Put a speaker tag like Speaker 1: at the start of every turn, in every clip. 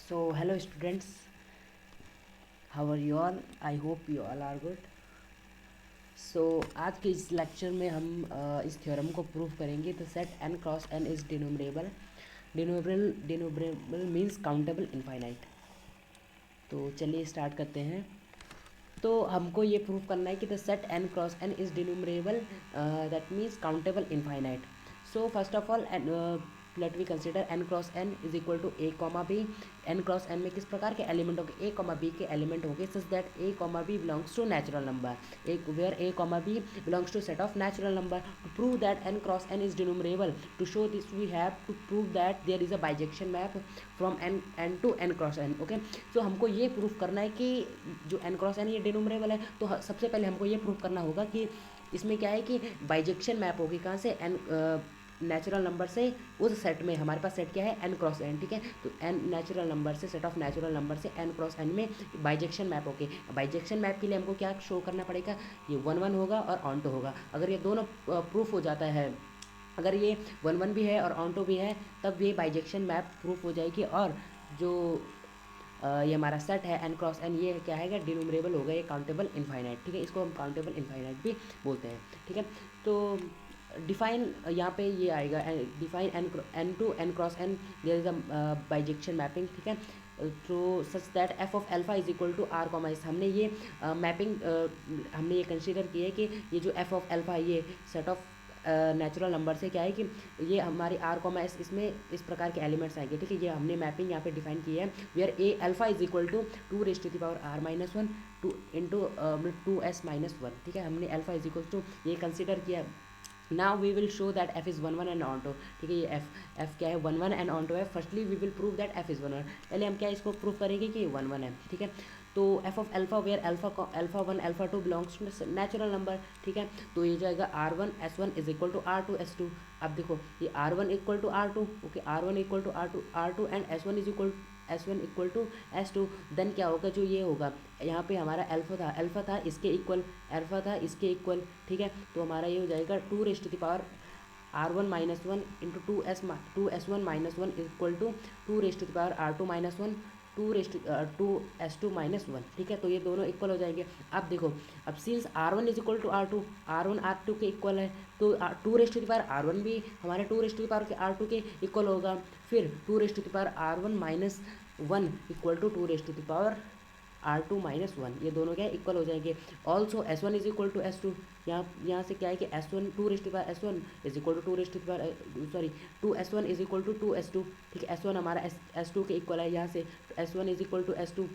Speaker 1: So, hello students, how are you all? I hope you all are good. So, आज के इस lecture में हम इस थ्योरम को प्रूव करेंगे। The set n cross n is denumerable. Denumerable means countable infinite. तो चलिए स्टार्ट करते हैं। तो हमको ये प्रूव करना है कि the set n cross n is denumerable, that means countable infinite. So first of all let we consider n cross n is equal to a comma B. n cross n में किस प्रकार के element होंगे? a comma B के element होंगे such that a comma B belongs to natural number. एक where a comma B belongs to set of natural number. To prove that n cross n is denumerable, to show this we have to prove that there is a bijection map from n to n cross n। Okay, so हमको ये prove करना है कि जो n cross n ये डिनोमिनेबल है। तो सबसे पहले हमको ये प्रूव करना होगा कि इसमें क्या है कि बाइजेक्शन मैप होगी कहाँ से? n नेचुरल नंबर से उस सेट में। हमारे पास सेट क्या है? n cross n। ठीक है, तो n नेचुरल नंबर से, सेट ऑफ नेचुरल नंबर से n क्रॉस n में बाइजेक्शन मैप होगी। बाइजेक्शन मैप के लिए हमको क्या शो करना पड़ेगा? ये 1 1 होगा और ऑन टू होगा। अगर ये दोनों प्रूफ हो जाता है, अगर ये 1 1 भी है और ऑन टू भी है, तब ये बाइजेक्शन मैप प्रूफ हो जाएगी। और जो ये हमारा सेट है n क्रॉस n, ये क्या है? डिनोमिनेबल होगा, ये काउंटेबल इनफाइनाइट। ठीक है, इसको हम काउंटेबल इनफाइनाइट भी बोलते हैं। ठीक है, तो डिफाइन यहाँ पे ये आएगा, define n to n cross n there is a bijection mapping. ठीक है, तो such that f of alpha is equal to r comma s. हमने ये मैपिंग हमने ये कंसीडर की है कि ये जो f ऑफ अल्फा, ये सेट ऑफ नेचुरल नंबर से क्या है कि ये हमारी आर कॉमा एस, इसमें इस प्रकार के एलिमेंट्स आएंगे। ठीक है, ये हमने मैपिंग यहाँ पे डिफाइन की है। Where a alpha is equal to 2 raise to the power r minus 1 to into 2s minus 1। ठीक है, हमने अल्फा इज इक्वल टू ये कंसिडर किया। Now we will show that f is 1 1 and on to. ठीक है, ये f क्या है? 1 1 एंड ऑन टू है। Firstly we will prove that f is 1 1। पहले हम क्या इसको प्रूव करेंगे कि 1 1 है। ठीक है, तो f of alpha where alpha 1 alpha 2 belongs to natural number. ठीक है, तो ये जाएगा r1 s1 is equal to r2 s2। अब देखो ये r1 equal to r2, okay, r1 equal to r2 and s1 is equal to s2। Then क्या होगा? जो ये होगा यहाँ पे हमारा अल्फा था इसके इक्वल, अल्फा था इसके इक्वल। ठीक है, तो हमारा ये हो जाएगा 2 raise to the power r1 minus 1 into 2s1 minus 1 equal to 2 raise to the power r2 minus 1 2s2 minus 1। ठीक है, तो ये दोनों इक्वल हो जाएंगे। अब देखो, अब since r1 is equal to r1 r2 के इक्वल है, तो 2 raise to the power r1 भी हमारे 2 रेज टू द पावर के r2 के इक्वल होगा। फिर 2 raise to the power r1 minus 1 equal to 2 raise to the power r2 minus 1, ये दोनों क्या इक्वल हो जाएंगे। Also s1 is equal to s2। यहाँ से क्या है कि s1 2 raise to power s1 is equal to 2 raise to power sorry 2s1 is equal to 2s2। ठीक है, s1 हमारा s2 के इक्वल है। यहाँ से s1 is equal to s2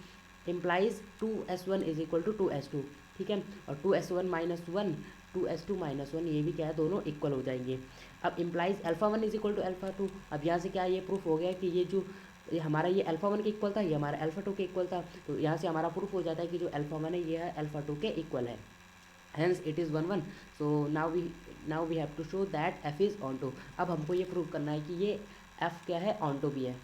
Speaker 1: implies 2s1 is equal to 2s2। ठीक है, और 2s1 माइनस 1 2s2 माइनस 1, ये भी क्या है? दोनों इक्वल हो जाएंगे। अब implies alpha 1 is equal to alpha 2। अब यहाँ से क्या ये प्रूफ हो गया कि ये जो ये हमारा ये अल्फा 1 के इक्वल था, ये हमारा अल्फा 2 के इक्वल था। तो यहाँ से हमारा प्रूफ हो जाता है कि जो अल्फा 1 है ये है अल्फा 2 के इक्वल है। Hence it is 1 1। So now we have to show that f is onto. अब हमको ये प्रूव करना है कि ये f क्या है? ऑन टू भी है।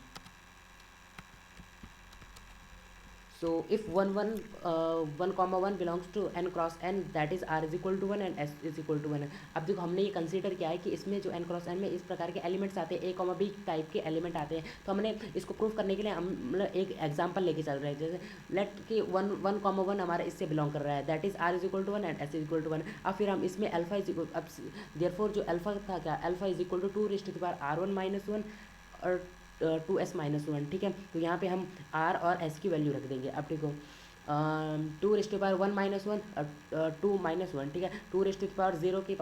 Speaker 1: So if 1 comma 1 belongs to n cross n, that is r is equal to 1 and s is equal to 1 है। अब देखो हमने ये कंसीडर किया है कि इसमें जो n क्रॉस n में इस प्रकार के एलिमेंट्स आते हैं, a कॉमा b टाइप के एलिमेंट आते हैं। तो हमने इसको प्रूव करने के लिए हम मतलब एक एग्जांपल लेके चल रहे हैं। जैसे लेट कि 1 कॉमा 1 हमारा इससे बिलोंग कर रहा है, that is r is equal to 1 and s is equal to 1। अब फिर हम इसमें अल्फा इज इक्वल, अब देयरफॉर जो अल्फा था क्या? Alpha is equal to 2 raise to the power r1 minus 1 और 2s माइनस 1। ठीक है, तो यहाँ पे हम r और s की वैल्यू रख देंगे। अब देखो 2 रेज़ टू पावर 1 माइनस 1 और 2 माइनस 1। ठीक है, 2 रेज़ टू पावर 0 की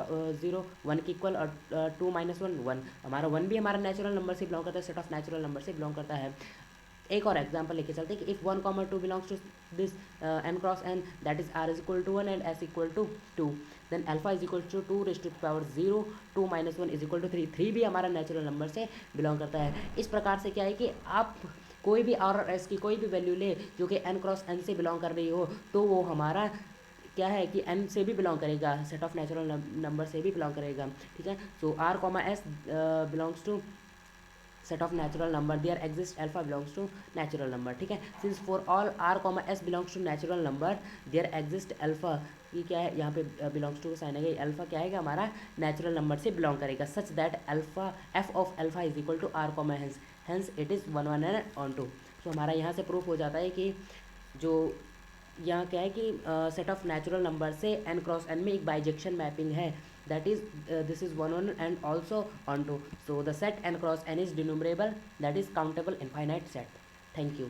Speaker 1: 0 1 की इक्वल और 2 माइनस 1 1। हमारा 1 भी हमारा नेचुरल नंबर से बिलोंग करता है, सेट ऑफ नेचुरल नंबर से बिलोंग करता है। एक और एग्जांपल लेके चलते हैं कि if 1 comma 2 belongs to this n cross n, that is r is equal to 1 and s equal to 2, then alpha is equal to 2 raise to power 0 2 minus 1 is equal to 3। 3 भी हमारा natural number से belong करता है। इस प्रकार से क्या है कि आप कोई भी r और s की कोई भी वैल्यू ले जो कि n क्रॉस n से बिलोंग कर रही हो, तो वो हमारा क्या है कि n से भी बिलोंग करेगा, सेट ऑफ नेचुरल नंबर से भी बिलोंग करेगा। ठीक है, so r comma s belongs to set of natural number, there exists alpha belongs to natural number। ठीक है, since for all r comma s belongs to natural number, there exist alpha, ये क्या है? यहाँ पे बिलोंग्स टू का sign है, alpha क्या है? हमारा नेचुरल नंबर से बिलोंग करेगा, such that alpha f of alpha is equal to r comma hence it is 1 1 and on to. सो हमारा यहाँ से प्रूफ हो जाता है कि जो यहाँ क्या है कि सेट ऑफ नेचुरल नंबर से n क्रॉस n में एक बाइजेक्शन मैपिंग है, that is this is 1 and also onto to, the set set n cross n is denumerable, that is countable infinite set. Thank you.